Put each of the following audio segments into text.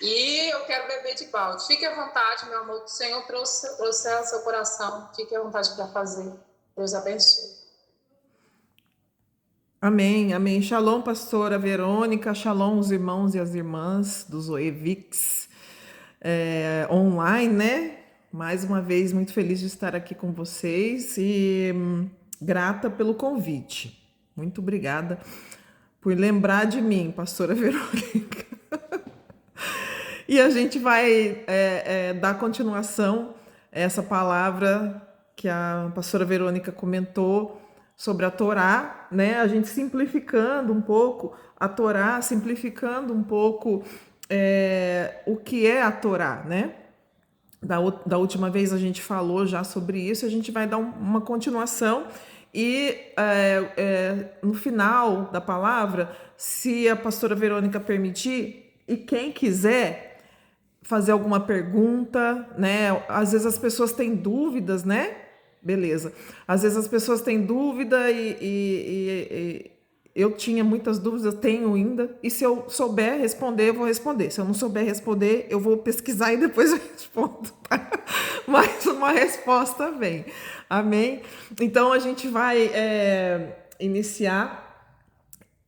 E eu quero beber de balde. Fique à vontade, meu amor, que o Senhor trouxe ao seu coração. Fique à vontade para fazer. Deus abençoe. Amém, amém. Shalom, pastora Verônica. Shalom, os irmãos e as irmãs do Zoevix online, né? Mais uma vez, muito feliz de estar aqui com vocês e grata pelo convite. Muito obrigada por lembrar de mim, pastora Verônica. E a gente vai dar continuação a essa palavra que a pastora Verônica comentou sobre a Torá, né? A gente simplificando um pouco a Torá, simplificando um pouco o que é a Torá, né? Da última vez a gente falou já sobre isso, a gente vai dar uma continuação e no final da palavra, se a pastora Verônica permitir, e quem quiser fazer alguma pergunta, né? Às vezes as pessoas têm dúvidas, né? Beleza. Às vezes as pessoas têm dúvida e eu tinha muitas dúvidas, tenho ainda. E se eu souber responder, eu vou responder. Se eu não souber responder, eu vou pesquisar e depois eu respondo. Tá? Mas uma resposta vem. Amém? Então a gente vai iniciar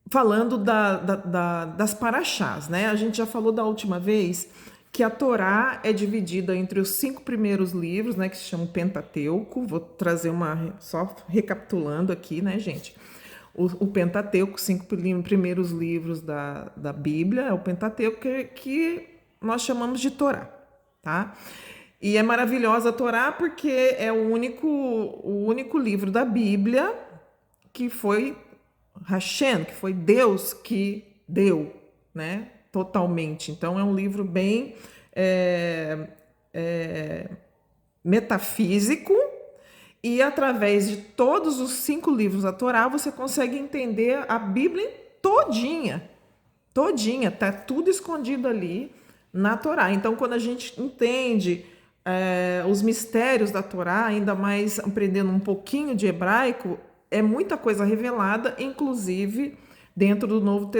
falando das paraxás, né? A gente já falou da última vez que a Torá é dividida entre os 5 primeiros livros, né, que se chama Pentateuco. Vou trazer só recapitulando aqui, né, gente? O Pentateuco, 5 primeiros livros da Bíblia, é o Pentateuco que nós chamamos de Torá, tá? E é maravilhosa a Torá porque é o único livro da Bíblia que foi Hashem, que foi Deus que deu, né? Totalmente. Então é um livro bem metafísico e através de todos os 5 livros da Torá você consegue entender a Bíblia todinha, todinha, tá tudo escondido ali na Torá. Então quando a gente entende os mistérios da Torá, ainda mais aprendendo um pouquinho de hebraico, é muita coisa revelada, inclusive dentro do Novo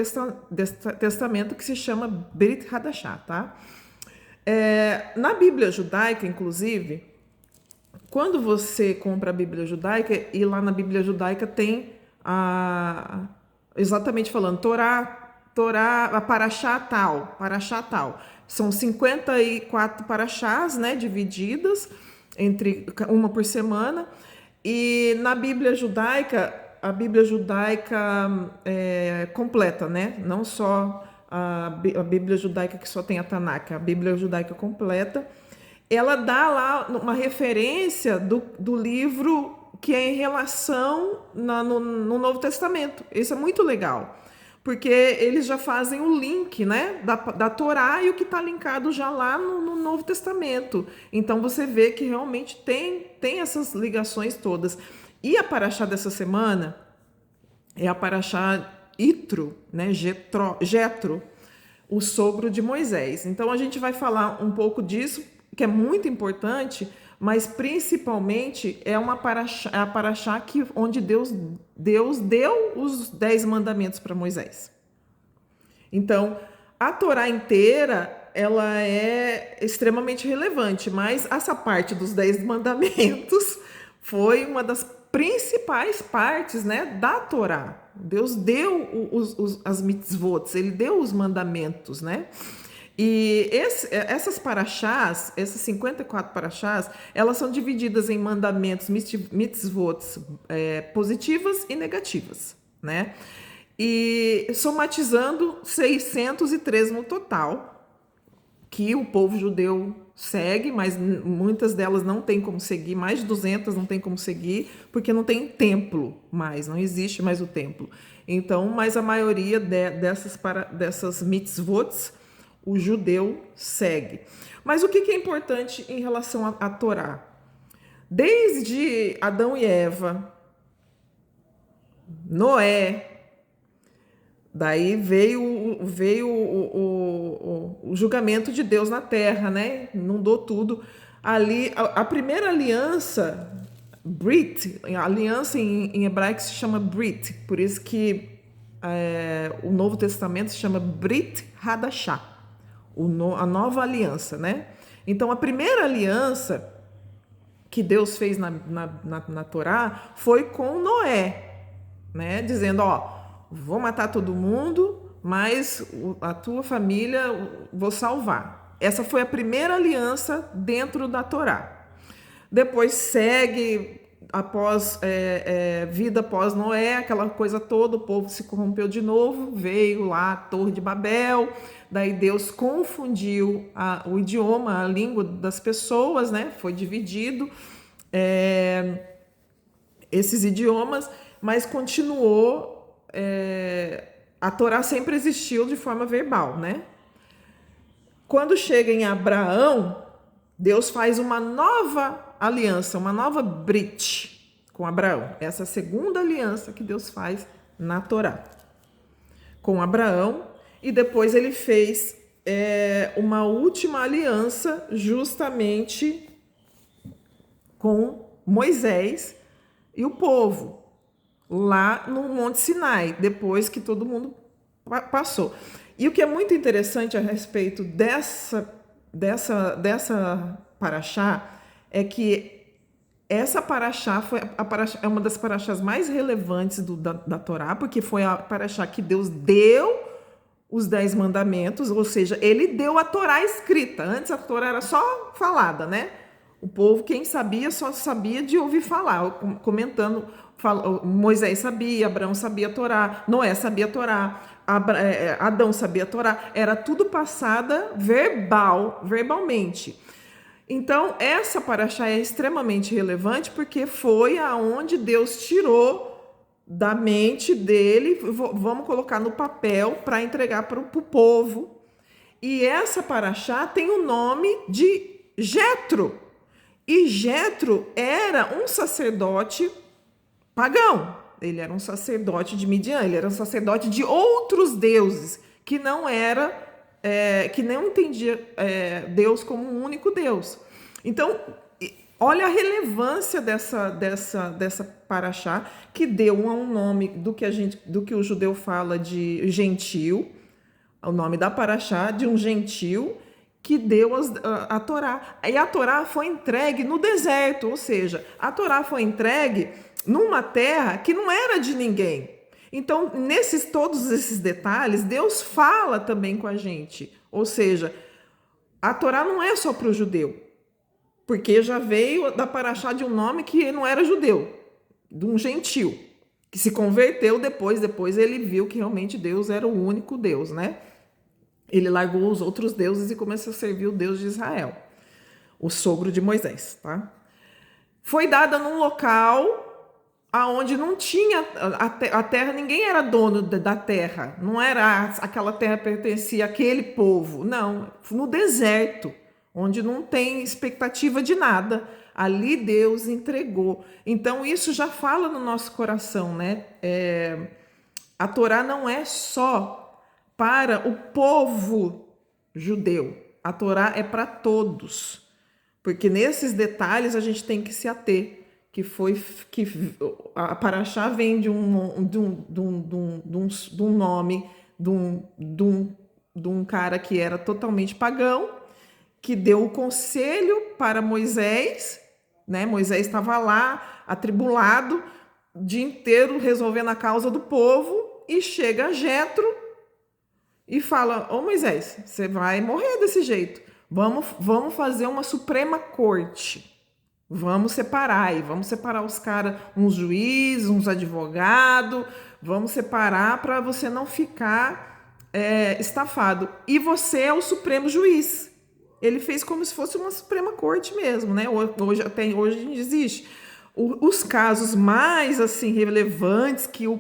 Testamento, que se chama Brit Hadashah, tá? Na Bíblia judaica, inclusive, quando você compra a Bíblia judaica, e lá na Bíblia judaica tem exatamente falando, Torá, a paraxá tal, paraxá tal. São 54 paraxás, né, divididas entre uma por semana. E na Bíblia judaica, a Bíblia judaica completa, né? Não só a Bíblia judaica que só tem a Tanakh, a Bíblia judaica completa, ela dá lá uma referência do livro que é em relação no Novo Testamento. Isso é muito legal, porque eles já fazem o link, né, da Torá e o que está linkado já lá no Novo Testamento. Então você vê que realmente tem essas ligações todas. E a paraxá dessa semana é a paraxá Itro, né, Jetro, o sogro de Moisés. Então a gente vai falar um pouco disso, que é muito importante, mas principalmente é a paraxá onde Deus deu os 10 mandamentos para Moisés. Então, a Torá inteira, ela é extremamente relevante, mas essa parte dos 10 mandamentos foi uma das principais partes, né, da Torá. Deus deu as mitzvot, ele deu os mandamentos, né? E essas paraxás, essas 54 paraxás, elas são divididas em mandamentos, mitzvot, positivas e negativas, né? E somatizando 603 no total, que o povo judeu segue, mas muitas delas não tem como seguir, mais de 200 não tem como seguir, porque não tem templo mais, não existe mais o templo. Então, mas a maioria dessas mitzvot, o judeu segue. Mas o que é importante em relação à Torá? Desde Adão e Eva, Noé, daí veio o julgamento de Deus na terra, né? Inundou tudo. Ali, a primeira aliança, Brit, a aliança em hebraico se chama Brit, por isso que o Novo Testamento se chama Brit Hadashah, a nova aliança, né? Então, a primeira aliança que Deus fez na Torá foi com Noé, né? Dizendo, ó, vou matar todo mundo, mas a tua família vou salvar. Essa foi a primeira aliança dentro da Torá. Depois segue vida após Noé, aquela coisa toda, o povo se corrompeu de novo, veio lá a Torre de Babel, daí Deus confundiu o idioma, a língua das pessoas, né? Foi dividido esses idiomas, mas continuou, a Torá sempre existiu de forma verbal, né? Quando chega em Abraão, Deus faz uma nova aliança, uma nova brit com Abraão. Essa é a segunda aliança que Deus faz na Torá com Abraão. E depois ele fez uma última aliança justamente com Moisés e o povo, lá no Monte Sinai, depois que todo mundo passou. E o que é muito interessante a respeito dessa paraxá é que essa paraxá é uma das paraxás mais relevantes da Torá, porque foi a paraxá que Deus deu os 10 mandamentos, ou seja, ele deu a Torá escrita. Antes a Torá era só falada, né? O povo, quem sabia, só sabia de ouvir falar, comentando. Moisés sabia, Abraão sabia a Torá, Noé sabia a Torá, Adão sabia a Torá, era tudo passada verbalmente. Então, essa paraxá é extremamente relevante porque foi aonde Deus tirou da mente dele, vamos colocar no papel para entregar para o povo. E essa paraxá tem o nome de Jetro. E Jetro era um sacerdote pagão. Ele era um sacerdote de Midian, ele era um sacerdote de outros deuses, que não entendia Deus como um único Deus. Então, olha a relevância dessa paraxá, que deu um nome do que o judeu fala de gentil, o nome da paraxá, de um gentil, que deu a Torá. E a Torá foi entregue no deserto, ou seja, a Torá foi entregue numa terra que não era de ninguém. Então, todos esses detalhes, Deus fala também com a gente. Ou seja, a Torá não é só para o judeu, porque já veio da paraxá de um nome que não era judeu, de um gentil, que se converteu depois ele viu que realmente Deus era o único Deus, né? Ele largou os outros deuses e começou a servir o Deus de Israel, o sogro de Moisés, tá? Foi dada num local aonde não tinha a terra, ninguém era dono da terra, não era aquela terra pertencia àquele povo, não, no deserto, onde não tem expectativa de nada, ali Deus entregou. Então isso já fala no nosso coração, né? A Torá não é só para o povo judeu, a Torá é para todos, porque nesses detalhes a gente tem que se ater, que a paraxá vem de um nome de um cara que era totalmente pagão, que deu o conselho para Moisés, né? Moisés estava lá atribulado o dia inteiro resolvendo a causa do povo, e chega Jetro e fala: ô Moisés, você vai morrer desse jeito, vamos fazer uma Suprema Corte. Vamos separar os caras, uns juízes, uns advogados, vamos separar para você não ficar estafado. E você é o Supremo Juiz. Ele fez como se fosse uma Suprema Corte mesmo, né? Hoje existe. Os casos mais assim relevantes que o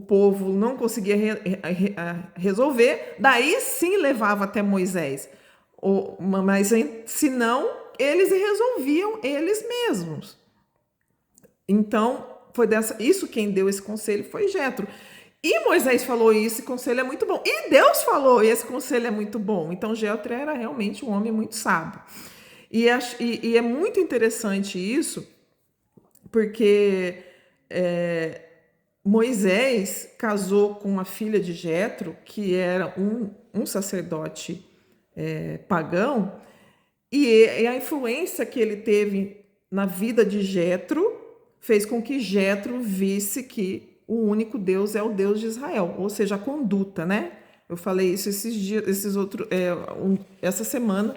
povo não conseguia resolver, daí sim levava até Moisés. Mas se não, eles resolviam eles mesmos. Então, isso quem deu esse conselho foi Jetro. E Moisés falou: esse conselho é muito bom. E Deus falou: esse conselho é muito bom. Então, Jetro era realmente um homem muito sábio. E é muito interessante isso, porque Moisés casou com a filha de Jetro, que era um sacerdote pagão, e a influência que ele teve na vida de Jetro fez com que Jetro visse que o único Deus é o Deus de Israel, ou seja, a conduta, né? Eu falei isso essa semana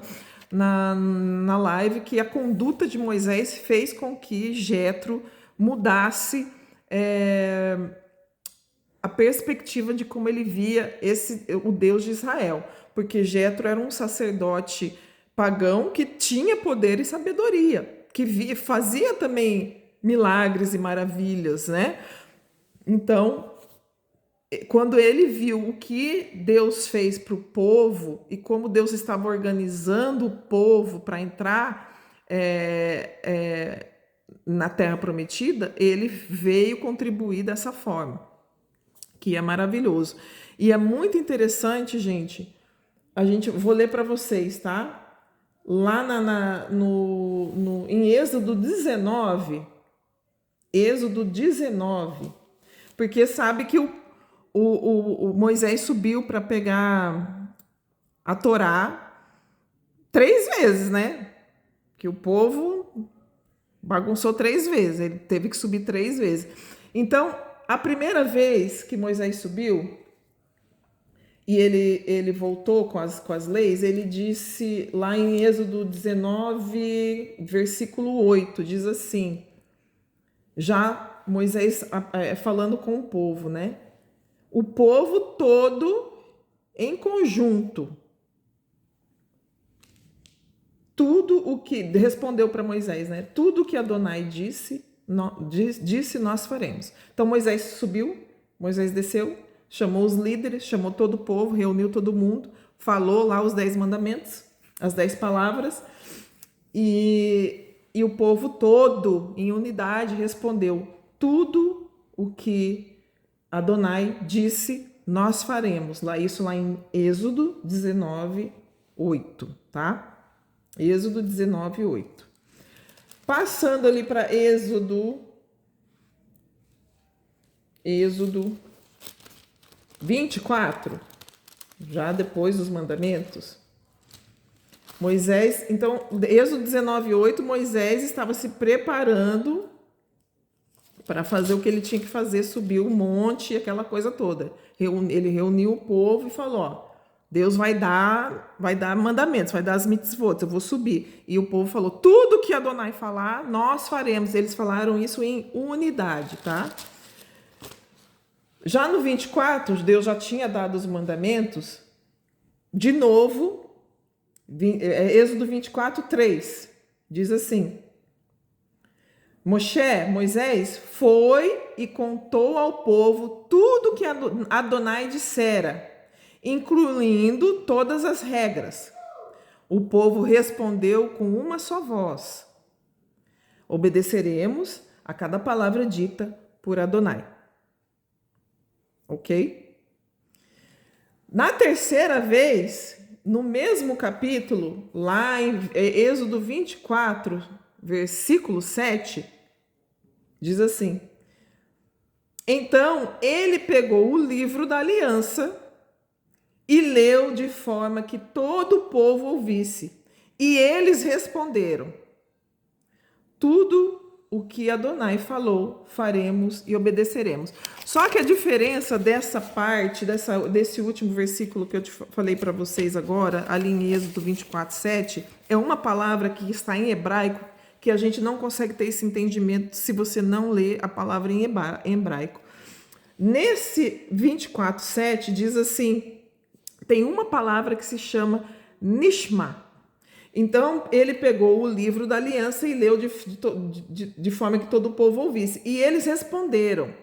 na live, que a conduta de Moisés fez com que Jetro mudasse a perspectiva de como ele via o Deus de Israel, porque Jetro era um sacerdote pagão que tinha poder e sabedoria, que fazia também milagres e maravilhas, né? Então, quando ele viu o que Deus fez para o povo e como Deus estava organizando o povo para entrar na Terra Prometida, ele veio contribuir dessa forma, que é maravilhoso. E é muito interessante, gente. Vou ler para vocês, tá? Lá em Êxodo 19, porque sabe que o Moisés subiu para pegar a Torá 3 vezes, né? Que o povo bagunçou 3 vezes, ele teve que subir 3 vezes. Então, a primeira vez que Moisés subiu e ele voltou com as leis, ele disse lá em Êxodo 19, versículo 8, diz assim, já Moisés falando com o povo, né? O povo todo em conjunto, tudo o que respondeu para Moisés, né? Tudo o que Adonai disse nós faremos. Então Moisés subiu, Moisés desceu, chamou os líderes, chamou todo o povo, reuniu todo mundo, falou lá os 10 mandamentos, as 10 palavras, e o povo todo, em unidade, respondeu: tudo o que Adonai disse, nós faremos. Isso lá em Êxodo 19, 8, tá? Êxodo 19, 8. Passando ali para Êxodo 24, já depois dos mandamentos, Moisés, então, Êxodo 19, 8, Moisés estava se preparando para fazer o que ele tinha que fazer, subir o monte e aquela coisa toda. Ele reuniu o povo e falou, ó, Deus vai dar mandamentos, vai dar as mitzvot, eu vou subir. E o povo falou, tudo que Adonai falar, nós faremos. Eles falaram isso em unidade, tá? Já no 24, Deus já tinha dado os mandamentos, de novo, Êxodo 24, 3, diz assim, Moisés foi e contou ao povo tudo que Adonai dissera, incluindo todas as regras. O povo respondeu com uma só voz: obedeceremos a cada palavra dita por Adonai. Ok? Na terceira vez, no mesmo capítulo, lá em Êxodo 24, versículo 7, diz assim: então ele pegou o livro da aliança e leu de forma que todo o povo ouvisse. E eles responderam: tudo o que Adonai falou, faremos e obedeceremos. Só que a diferença dessa parte, desse último versículo que eu te falei para vocês agora, ali em Êxodo 24, 7, é uma palavra que está em hebraico, que a gente não consegue ter esse entendimento se você não ler a palavra em hebraico. Nesse 24, 7, diz assim, tem uma palavra que se chama nishma. Então, ele pegou o livro da aliança e leu de forma que todo o povo ouvisse. E eles responderam.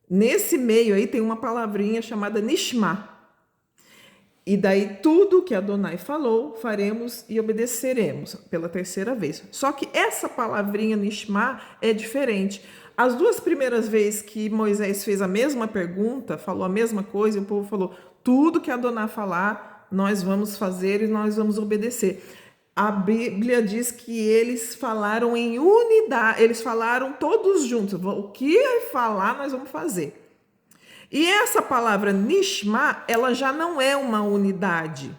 Nesse meio aí tem uma palavrinha chamada nishma. E daí tudo que Adonai falou, faremos e obedeceremos pela terceira vez. Só que essa palavrinha nishma é diferente. As 2 primeiras vezes que Moisés fez a mesma pergunta, falou a mesma coisa, e o povo falou, tudo que Adonai falar, nós vamos fazer e nós vamos obedecer. a Bíblia diz que eles falaram em unidade, eles falaram todos juntos. O que falar, nós vamos fazer. E essa palavra nishma, ela já não é uma unidade.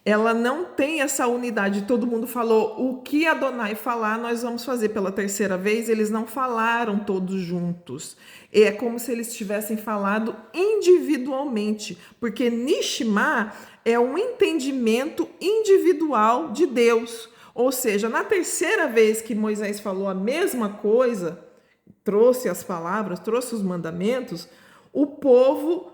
Ela não tem essa unidade. Todo mundo falou o que Adonai falar, nós vamos fazer. Pela terceira vez, eles não falaram todos juntos. É como se eles tivessem falado individualmente, porque Nishma é um entendimento individual de Deus. Ou seja, na terceira vez que Moisés falou a mesma coisa, trouxe as palavras, trouxe os mandamentos, o povo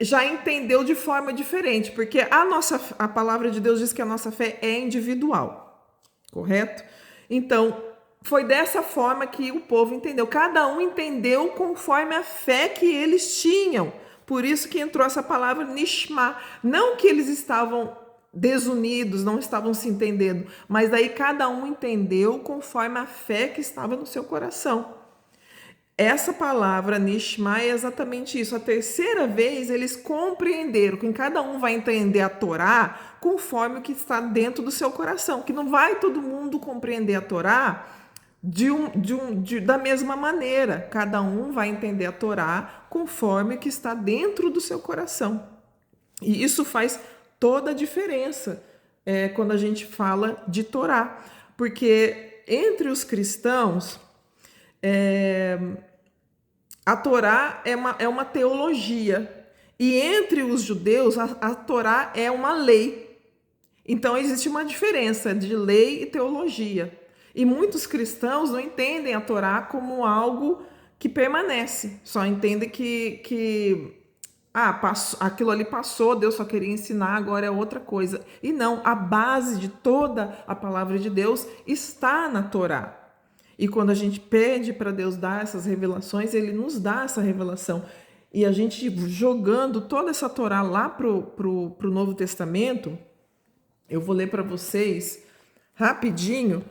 já entendeu de forma diferente, porque a palavra de Deus diz que a nossa fé é individual, correto? Então, foi dessa forma que o povo entendeu. Cada um entendeu conforme a fé que eles tinham. Por isso que entrou essa palavra nishma. Não que eles estavam desunidos, não estavam se entendendo, mas daí cada um entendeu conforme a fé que estava no seu coração. Essa palavra nishma é exatamente isso. A terceira vez eles compreenderam que cada um vai entender a Torá conforme o que está dentro do seu coração. Que não vai todo mundo compreender a Torá da mesma maneira. Cada um vai entender a Torá conforme o que está dentro do seu coração. E isso faz toda a diferença quando a gente fala de Torá. Porque entre os cristãos... a Torá é uma teologia, e entre os judeus a Torá é uma lei. Então existe uma diferença de lei e teologia. E muitos cristãos não entendem a Torá como algo que permanece, só entendem que aquilo ali passou, Deus só queria ensinar, agora é outra coisa. E não, a base de toda a palavra de Deus está na Torá. E quando a gente pede para Deus dar essas revelações, Ele nos dá essa revelação. E a gente jogando toda essa Torá lá pro Novo Testamento, eu vou ler para vocês rapidinho,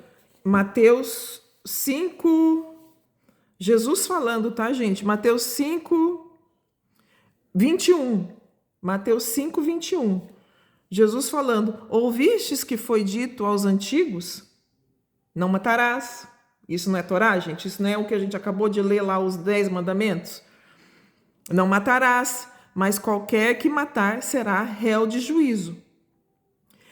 Mateus 5, Jesus falando, tá, gente? Mateus 5, 21. Mateus 5, 21. Jesus falando, ouvistes que foi dito aos antigos? Não matarás. Isso não é Torá, gente? Isso não é o que a gente acabou de ler lá, os 10 mandamentos? Não matarás, mas qualquer que matar será réu de juízo.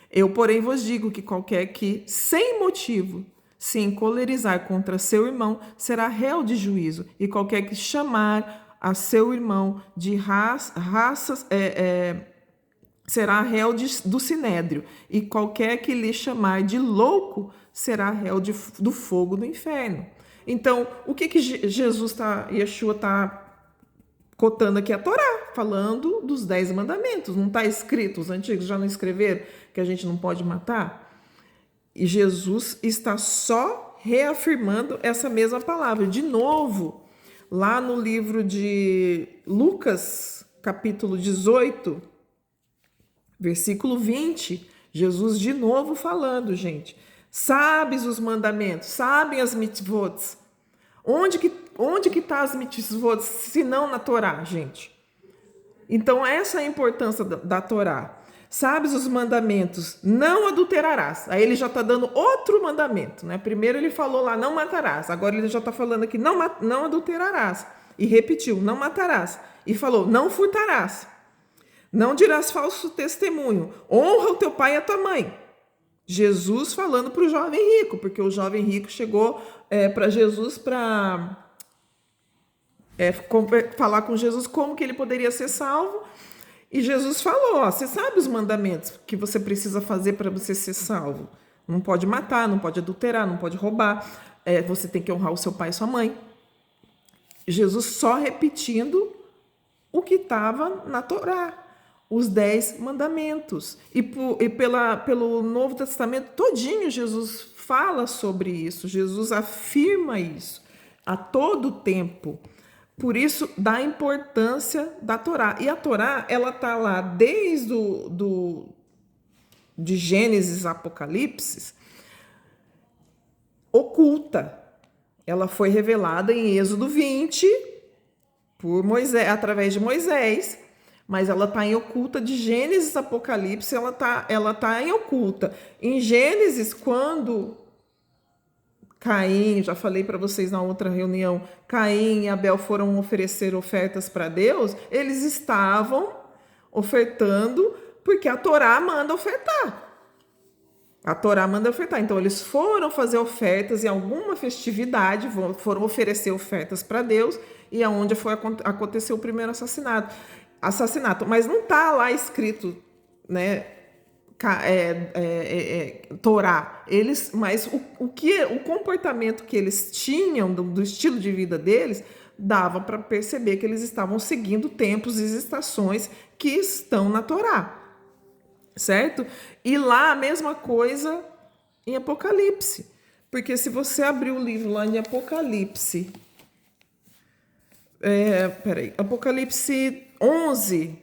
Eu, porém, vos digo que qualquer que, sem motivo, se encolerizar contra seu irmão, será réu de juízo. E qualquer que chamar a seu irmão de raças... será réu do sinédrio, e qualquer que lhe chamar de louco será réu do fogo do inferno. Então, o que Yeshua está cotando aqui? A Torá, falando dos 10 mandamentos. Não está escrito, os antigos já não escreveram que a gente não pode matar? E Jesus está só reafirmando essa mesma palavra. De novo, lá no livro de Lucas, capítulo 18, versículo 20, Jesus de novo falando, gente. Sabes os mandamentos, sabem as mitzvot. Onde que tá as mitzvot, se não na Torá, gente? Então, essa é a importância da Torá. Sabes os mandamentos, não adulterarás. Aí ele já está dando outro mandamento, né? Primeiro ele falou lá, não matarás. Agora ele já está falando aqui, não adulterarás. E repetiu, não matarás. E falou, não furtarás. Não dirás falso testemunho. Honra o teu pai e a tua mãe. Jesus falando para o jovem rico, porque o jovem rico chegou para Jesus para falar com Jesus como que ele poderia ser salvo. E Jesus falou, você sabe os mandamentos que você precisa fazer para você ser salvo. Não pode matar, não pode adulterar, não pode roubar. Você tem que honrar o seu pai e sua mãe. Jesus só repetindo o que estava na Torá. Os 10 mandamentos. E pelo Novo Testamento todinho, Jesus fala sobre isso. Jesus afirma isso a todo tempo. Por isso, da importância da Torá. E a Torá, ela está lá desde de Gênesis a Apocalipse, oculta. Ela foi revelada em Êxodo 20, por Moisés, através de Moisés. mas ela está em oculta. De Gênesis a Apocalipse, ela tá em oculta. Em Gênesis, quando Caim, já falei para vocês na outra reunião, Caim e Abel foram oferecer ofertas para Deus, eles estavam ofertando porque a Torá manda ofertar. A Torá manda ofertar. Então, eles foram fazer ofertas em alguma festividade, foram oferecer ofertas para Deus, e é onde aconteceu o primeiro assassinato. Mas não está lá escrito, né, Torá. Mas o comportamento que eles tinham, do estilo de vida deles, dava para perceber que eles estavam seguindo tempos e estações que estão na Torá. Certo? E lá a mesma coisa em Apocalipse. Porque se você abrir o livro lá em Apocalipse, Apocalipse 11,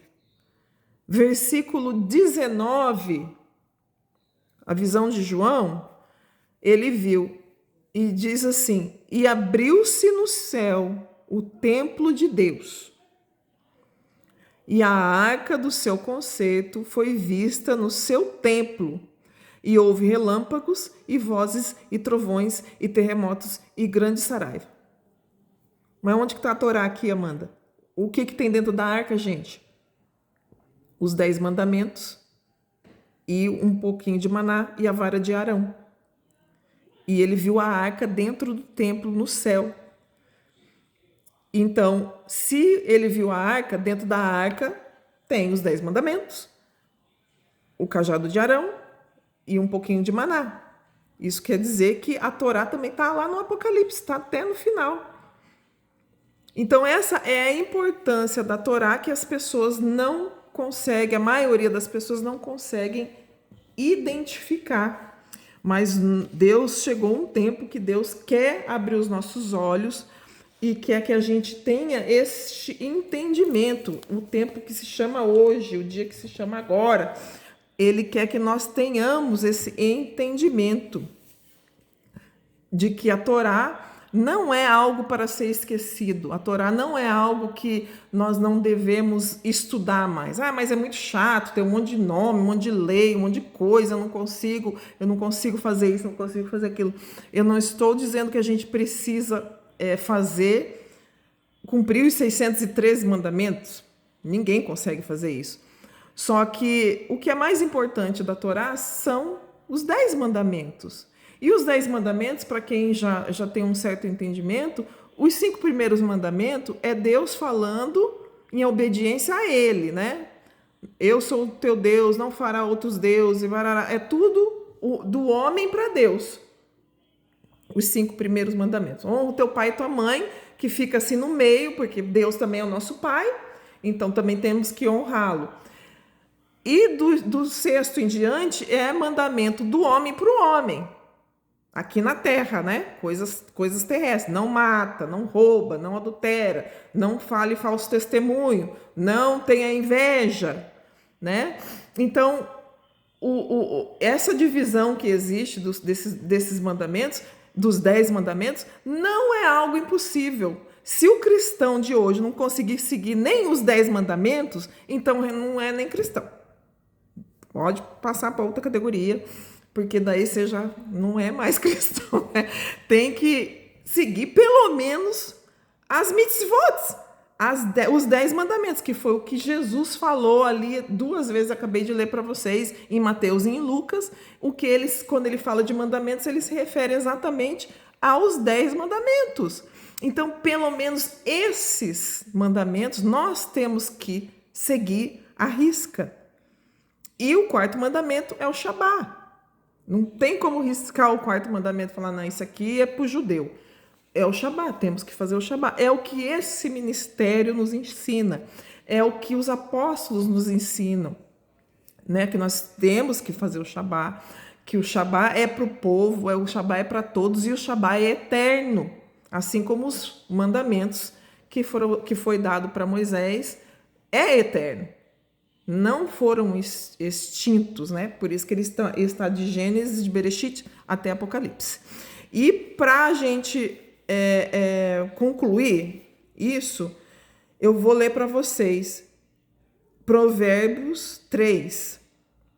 versículo 19, a visão de João, ele viu e diz assim: e abriu-se no céu o templo de Deus, e a arca do seu concerto foi vista no seu templo, e houve relâmpagos, e vozes, e trovões, e terremotos, e grande saraiva. Mas onde que está a Torá aqui, Amanda? O que tem dentro da arca, gente? Os 10 mandamentos, e um pouquinho de maná, e a vara de Arão. E ele viu a arca dentro do templo, no céu. Então, se ele viu a arca, dentro da arca tem os 10 mandamentos, o cajado de Arão e um pouquinho de maná. Isso quer dizer que a Torá também está lá no Apocalipse, está até no final. Então, essa é a importância da Torá, que as pessoas não conseguem, a maioria das pessoas não conseguem identificar. Mas Deus, chegou um tempo que Deus quer abrir os nossos olhos e quer que a gente tenha este entendimento. O tempo que se chama hoje, o dia que se chama agora, ele quer que nós tenhamos esse entendimento de que a Torá não é algo para ser esquecido. A Torá não é algo que nós não devemos estudar mais. Mas é muito chato, tem um monte de nome, um monte de lei, um monte de coisa, eu não consigo fazer isso, não consigo fazer aquilo. Eu não estou dizendo que a gente precisa cumprir os 613 mandamentos. Ninguém consegue fazer isso. Só que o que é mais importante da Torá são os 10 mandamentos. E os 10 mandamentos, para quem já tem um certo entendimento, os 5 primeiros mandamentos é Deus falando em obediência a Ele, né? Eu sou o teu Deus, não fará outros deuses, é tudo do homem para Deus. Os 5 primeiros mandamentos. Honra o teu pai e tua mãe, que fica assim no meio, porque Deus também é o nosso pai, então também temos que honrá-lo. E do 6º em diante é mandamento do homem para o homem, aqui na terra, né? Coisas terrestres. Não mata, não rouba, não adultera, não fale falso testemunho, não tenha inveja, né? Então, essa divisão que existe desses mandamentos, dos 10 mandamentos, não é algo impossível. Se o cristão de hoje não conseguir seguir nem os 10 mandamentos, então não é nem cristão. Pode passar para outra categoria, porque daí você já não é mais cristão, né? Tem que seguir pelo menos as mitzvot, os 10 mandamentos, que foi o que Jesus falou ali 2 vezes, acabei de ler para vocês, em Mateus e em Lucas, quando ele fala de mandamentos, ele se refere exatamente aos 10 mandamentos. Então, pelo menos esses mandamentos, nós temos que seguir à risca. E o 4º mandamento é o Shabá. Não tem como riscar o 4º mandamento e falar, não, isso aqui é para o judeu. É o Shabá, temos que fazer o Shabá. É o que esse ministério nos ensina. É o que os apóstolos nos ensinam, né? Que nós temos que fazer o Shabá, que o Shabá é para o povo, o Shabá é para todos e o Shabá é eterno. Assim como os mandamentos que foi dado para Moisés é eterno. Não foram extintos, né? Por isso que ele está de Gênesis, de Bereshit até Apocalipse. E para a gente concluir isso, eu vou ler para vocês Provérbios 3.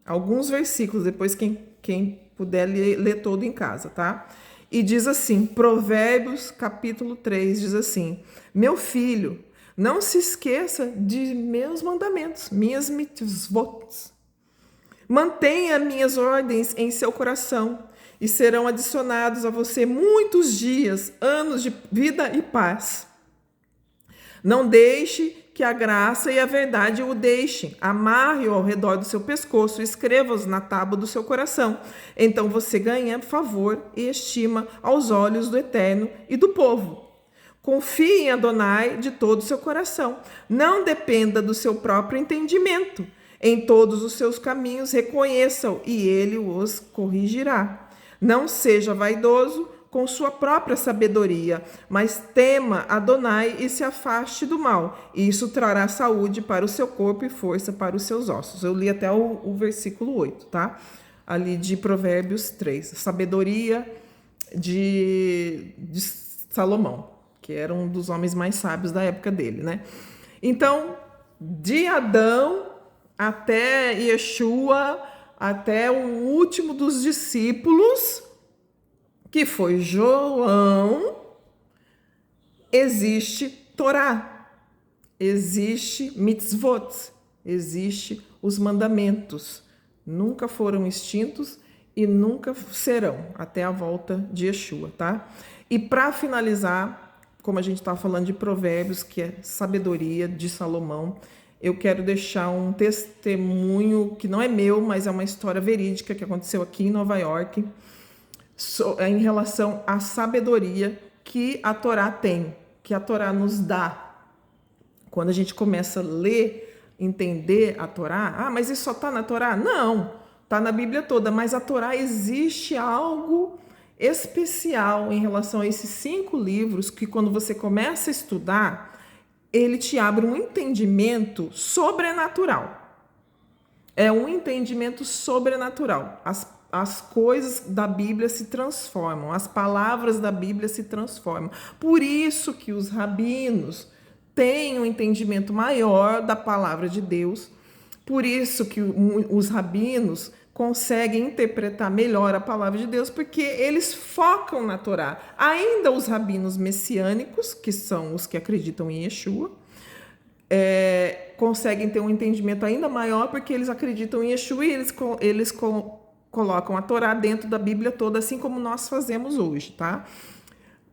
Alguns versículos, depois quem puder ler todo em casa, tá? E diz assim, Provérbios capítulo 3, diz assim: meu filho, não se esqueça de meus mandamentos, minhas mitzvot. Mantenha minhas ordens em seu coração e serão adicionados a você muitos dias, anos de vida e paz. Não deixe que a graça e a verdade o deixem. Amarre-o ao redor do seu pescoço e escreva-os na tábua do seu coração. Então você ganha favor e estima aos olhos do Eterno e do povo. Confie em Adonai de todo o seu coração. Não dependa do seu próprio entendimento. Em todos os seus caminhos reconheça-o e ele os corrigirá. Não seja vaidoso com sua própria sabedoria, mas tema Adonai e se afaste do mal. Isso trará saúde para o seu corpo e força para os seus ossos. Eu li até o versículo 8, tá? Ali de Provérbios 3. Sabedoria de Salomão, que era um dos homens mais sábios da época dele, né? Então, de Adão até Yeshua, até o último dos discípulos, que foi João, existe Torá, existe mitzvot, existe os mandamentos. Nunca foram extintos e nunca serão até a volta de Yeshua, tá? E para finalizar, como a gente estava falando de Provérbios, que é sabedoria de Salomão, eu quero deixar um testemunho que não é meu, mas é uma história verídica que aconteceu aqui em Nova York, em relação à sabedoria que a Torá tem, que a Torá nos dá. Quando a gente começa a ler, entender a Torá, mas isso só está na Torá? Não, está na Bíblia toda, mas a Torá existe algo especial em relação a esses 5 livros que quando você começa a estudar, ele te abre um entendimento sobrenatural. É um entendimento sobrenatural. As coisas da Bíblia se transformam, as palavras da Bíblia se transformam. Por isso que os rabinos têm um entendimento maior da palavra de Deus, por isso que os rabinos conseguem interpretar melhor a palavra de Deus, porque eles focam na Torá. Ainda os rabinos messiânicos, que são os que acreditam em Yeshua, conseguem ter um entendimento ainda maior, porque eles acreditam em Yeshua e eles colocam a Torá dentro da Bíblia toda, assim como nós fazemos hoje, tá?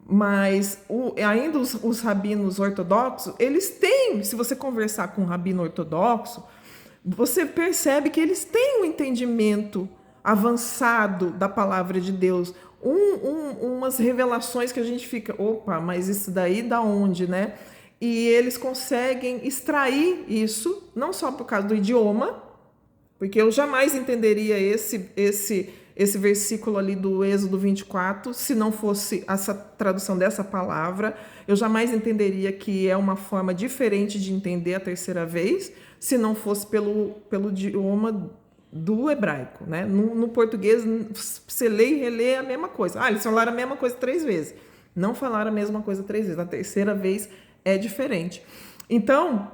Mas ainda os rabinos ortodoxos, eles têm, se você conversar com um rabino ortodoxo, você percebe que eles têm um entendimento avançado da palavra de Deus, umas revelações que a gente fica, opa, mas isso daí da onde, né? E eles conseguem extrair isso, não só por causa do idioma, porque eu jamais entenderia esse versículo ali do Êxodo 24, se não fosse essa tradução dessa palavra. Eu jamais entenderia que é uma forma diferente de entender a terceira vez, se não fosse pelo idioma do hebraico, né? No português, você lê e relê a mesma coisa. Eles falaram a mesma coisa 3 vezes. Não falaram a mesma coisa 3 vezes. A terceira vez é diferente. Então,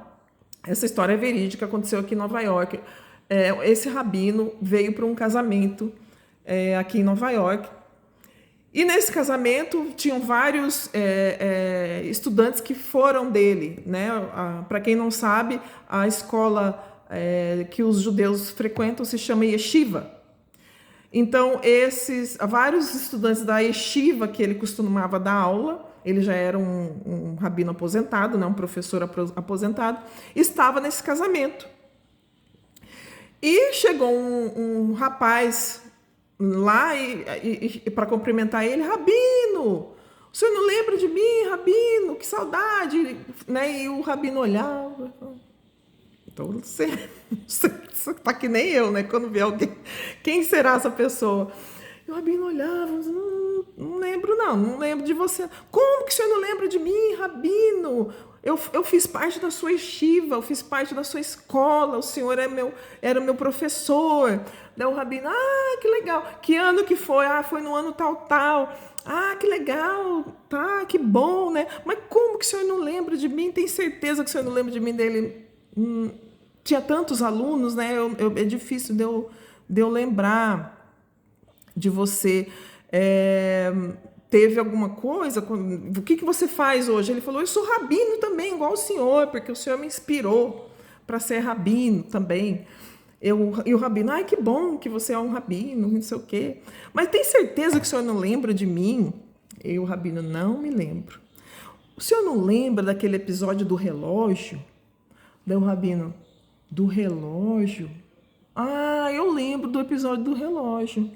essa história é verídica, aconteceu aqui em Nova York. Esse rabino veio para um casamento aqui em Nova York. E nesse casamento tinham vários estudantes que foram dele, né? Para quem não sabe, a escola que os judeus frequentam se chama Yeshiva. Então, vários estudantes da Yeshiva que ele costumava dar aula, ele já era um rabino aposentado, né? Um professor aposentado, estava nesse casamento. E chegou um rapaz lá e para cumprimentar ele, Rabino, o senhor não lembra de mim, Rabino? Que saudade, né? E o Rabino olhava, então você tá que nem eu, né? Quando vê alguém, quem será essa pessoa? E o Rabino olhava, não lembro não lembro de você. Como que o senhor não lembra de mim, Rabino? Eu fiz parte da sua yeshiva, eu fiz parte da sua escola, o senhor era meu professor. Daí o Rabino, que legal. Que ano que foi? Foi no ano tal. Que legal, tá, que bom, né? Mas como que o senhor não lembra de mim? Tem certeza que o senhor não lembra de mim? Dele, tinha tantos alunos, né? É difícil de eu lembrar de você. Teve alguma coisa? O que você faz hoje? Ele falou, eu sou rabino também, igual o senhor, porque o senhor me inspirou para ser rabino também. E o rabino, ai, que bom que você é um rabino, não sei o quê. Mas tem certeza que o senhor não lembra de mim? E o rabino, não me lembro. O senhor não lembra daquele episódio do relógio? Daí o rabino, do relógio? Ah, eu lembro do episódio do relógio.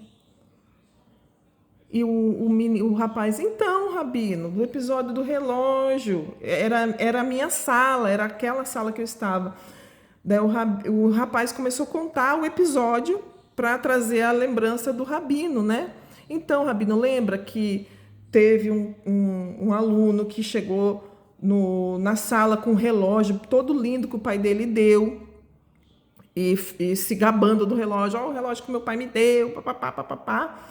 E o rapaz, então, rabino, do episódio do relógio, era a minha sala, era aquela sala que eu estava. Daí o rapaz começou a contar o episódio para trazer a lembrança do rabino, né? Então, rabino, lembra que teve um aluno que chegou na sala com um relógio todo lindo que o pai dele deu e se gabando do relógio. Ó, o relógio que meu pai me deu, papapá, papapá.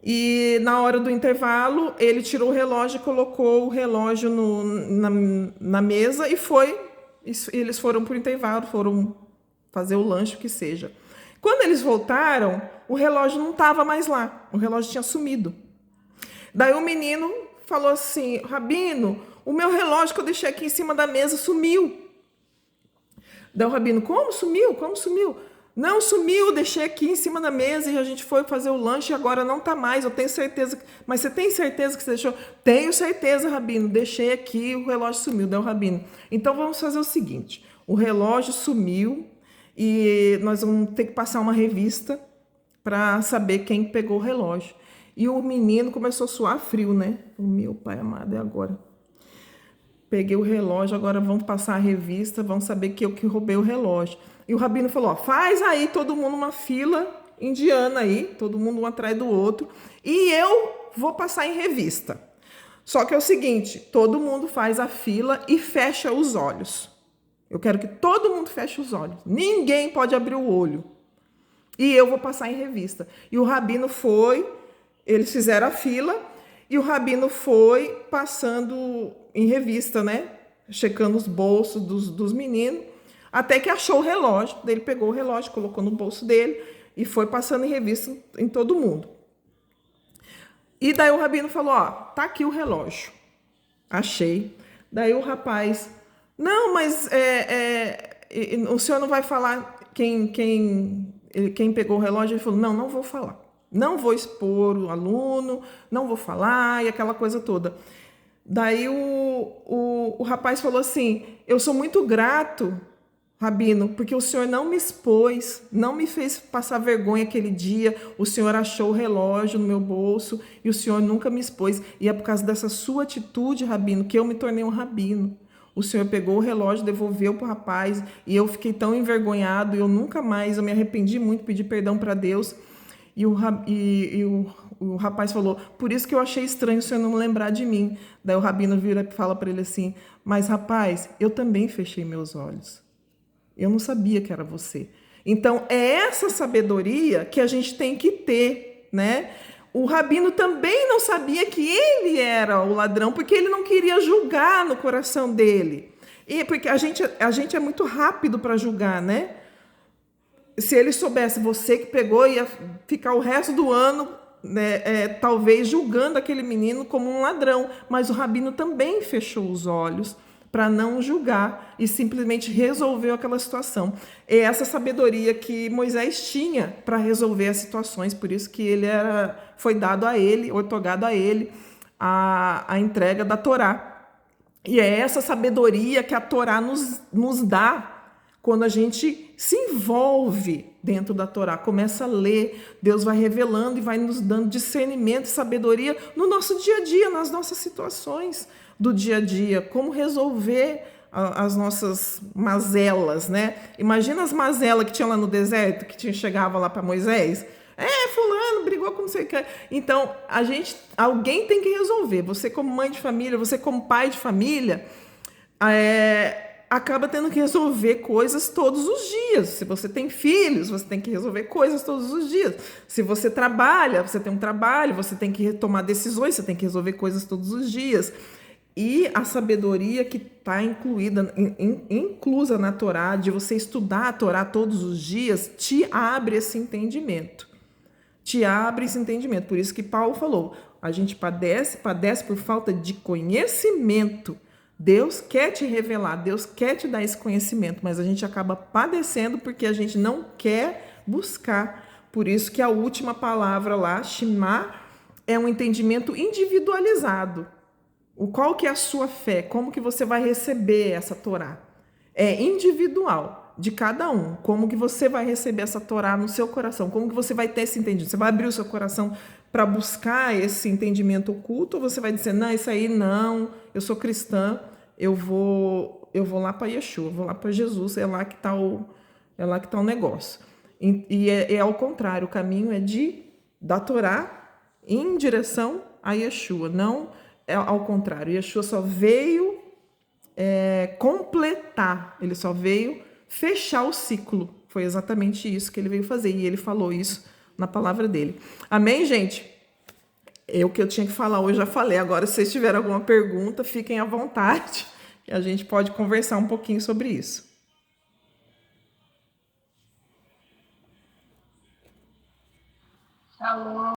E na hora do intervalo, ele tirou o relógio e colocou o relógio na mesa e foi. Eles foram para o intervalo, foram fazer o lanche, o que seja. Quando eles voltaram, o relógio não estava mais lá. O relógio tinha sumido. Daí o menino falou assim, rabino, o meu relógio que eu deixei aqui em cima da mesa sumiu. Daí o rabino, como sumiu? Como sumiu? Não, sumiu, deixei aqui em cima da mesa e a gente foi fazer o lanche e agora não está mais, eu tenho certeza. Mas você tem certeza que você deixou? Tenho certeza, rabino, deixei aqui, o relógio sumiu. Daí o rabino, então vamos fazer o seguinte, o relógio sumiu e nós vamos ter que passar uma revista para saber quem pegou o relógio. E o menino começou a suar frio, né? Meu pai amado, é agora. Peguei o relógio, agora vamos passar a revista, vamos saber que eu que roubei o relógio. E o rabino falou, ó, faz aí todo mundo uma fila indiana aí, todo mundo um atrás do outro, e eu vou passar em revista. Só que é o seguinte, todo mundo faz a fila e fecha os olhos. Eu quero que todo mundo feche os olhos. Ninguém pode abrir o olho. E eu vou passar em revista. E o rabino foi, eles fizeram a fila, e o rabino foi passando em revista, né? Checando os bolsos dos meninos, até que achou o relógio. Daí ele pegou o relógio, colocou no bolso dele e foi passando em revista em todo mundo. E daí o rabino falou, ó, tá aqui o relógio. Achei. Daí o rapaz, não, mas o senhor não vai falar quem pegou o relógio? Ele falou, não vou falar. Não vou expor o aluno, não vou falar, e aquela coisa toda. Daí o rapaz falou assim, eu sou muito grato, rabino, porque o senhor não me expôs, não me fez passar vergonha aquele dia, o senhor achou o relógio no meu bolso e o senhor nunca me expôs. E é por causa dessa sua atitude, rabino, que eu me tornei um rabino. O senhor pegou o relógio, devolveu para o rapaz e eu fiquei tão envergonhado, eu nunca mais, eu me arrependi muito, pedi perdão para Deus. E o rapaz falou, por isso que eu achei estranho o senhor não lembrar de mim. Daí o rabino vira e fala para ele assim, mas rapaz, eu também fechei meus olhos. Eu não sabia que era você. Então, é essa sabedoria que a gente tem que ter, né? O rabino também não sabia que ele era o ladrão, porque ele não queria julgar no coração dele. E porque a gente é muito rápido para julgar, né? Se ele soubesse, você que pegou, ia ficar o resto do ano, né, talvez julgando aquele menino como um ladrão. Mas o rabino também fechou os olhos para não julgar e simplesmente resolveu aquela situação. É essa sabedoria que Moisés tinha para resolver as situações, por isso que foi dado a ele, otorgado a ele, a entrega da Torá. E é essa sabedoria que a Torá nos dá quando a gente se envolve dentro da Torá, começa a ler, Deus vai revelando e vai nos dando discernimento e sabedoria no nosso dia a dia, nas nossas situações do dia a dia, como resolver as nossas mazelas, né? Imagina as mazelas que tinha lá no deserto, que chegava lá para Moisés. Fulano brigou com não sei o que. Então, alguém tem que resolver. Você como mãe de família, você como pai de família, acaba tendo que resolver coisas todos os dias. Se você tem filhos, você tem que resolver coisas todos os dias. Se você trabalha, você tem um trabalho, você tem que tomar decisões, você tem que resolver coisas todos os dias. E a sabedoria que está inclusa na Torá, de você estudar a Torá todos os dias, te abre esse entendimento. Te abre esse entendimento. Por isso que Paulo falou, a gente padece por falta de conhecimento. Deus quer te revelar, Deus quer te dar esse conhecimento, mas a gente acaba padecendo porque a gente não quer buscar. Por isso que a última palavra lá, Shema, é um entendimento individualizado. Qual que é a sua fé? Como que você vai receber essa Torá? É individual, de cada um. Como que você vai receber essa Torá no seu coração? Como que você vai ter esse entendimento? Você vai abrir o seu coração para buscar esse entendimento oculto? Ou você vai dizer, não, isso aí não, eu sou cristã, eu vou lá para Yeshua, eu vou lá para Jesus, é lá que está o negócio. E é ao contrário, o caminho é da Torá em direção a Yeshua, não é ao contrário. Yeshua só veio completar, ele só veio fechar o ciclo. Foi exatamente isso que ele veio fazer, e ele falou isso na palavra dele. Amém, gente? O que eu tinha que falar hoje já falei. Agora, se vocês tiverem alguma pergunta, fiquem à vontade, que a gente pode conversar um pouquinho sobre isso. Shalom.